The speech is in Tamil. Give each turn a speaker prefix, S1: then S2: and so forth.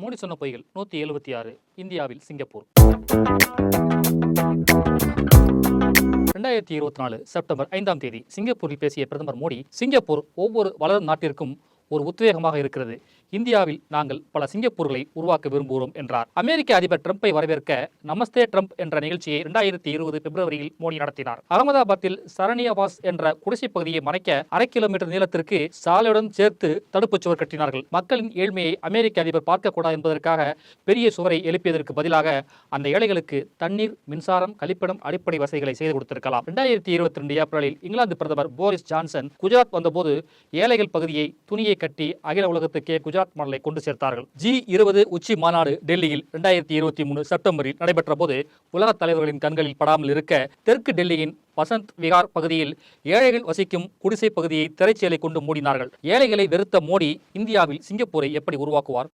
S1: மோடி சொன்ன பொய்கள் 176. இந்தியாவில் சிங்கப்பூர். 2024 செப்டம்பர் 5ஆம் தேதி சிங்கப்பூரில் பேசிய பிரதமர் மோடி, சிங்கப்பூர் ஒவ்வொரு வளரும் நாட்டிற்கும் ஒரு உத்வேகமாக இருக்கிறது. இந்தியாவில் நாங்கள் பல சிங்கப்பூர்களை உருவாக்க விரும்புகிறோம் என்றார். அமெரிக்க அதிபர் ட்ரம்பை வரவேற்க நமஸ்தே ட்ரம்ப் என்ற நிகழ்ச்சியை 2020 பிப்ரவரியில் மோடி நடத்தினார். அகமதாபாத்தில் சரணியவாஸ் என்ற குடிசை பகுதியை மறைக்க 1/2 கிலோமீட்டர் நீளத்திற்கு சாலையுடன் சேர்த்து தடுப்புச் சுவர் கட்டினார்கள். மக்களின் ஏழ்மையை அமெரிக்க அதிபர் பார்க்கக்கூடாது என்பதற்காக பெரிய சுவரை எழுப்பியதற்கு பதிலாக அந்த ஏழைகளுக்கு தண்ணீர், மின்சாரம், கழிப்பிடம், அடிப்படை வசதிகளை செய்து கொடுத்திருக்கலாம். 2022 ஏப்ரலில் இங்கிலாந்து பிரதமர் போரிஸ் ஜான்சன் குஜராத் வந்தபோது ஏழைகள் பகுதியை துணியை கட்டி அகில உலகத்துக்கே குஜராத் மாடலை கொண்டு சேர்த்தார்கள். G20 உச்சி மாநாடு டெல்லியில் 2023 செப்டம்பரில் நடைபெற்ற போது உலக தலைவர்களின் கண்களில் படாமல் இருக்க தெற்கு டெல்லியின் வசந்த் விகார் பகுதியில் ஏழைகள் வசிக்கும் குடிசை பகுதியை திரைச்சேலை கொண்டு மூடினார்கள். ஏழைகளை வெறுத்த மோடி இந்தியாவில் சிங்கப்பூரை எப்படி உருவாக்குவார்?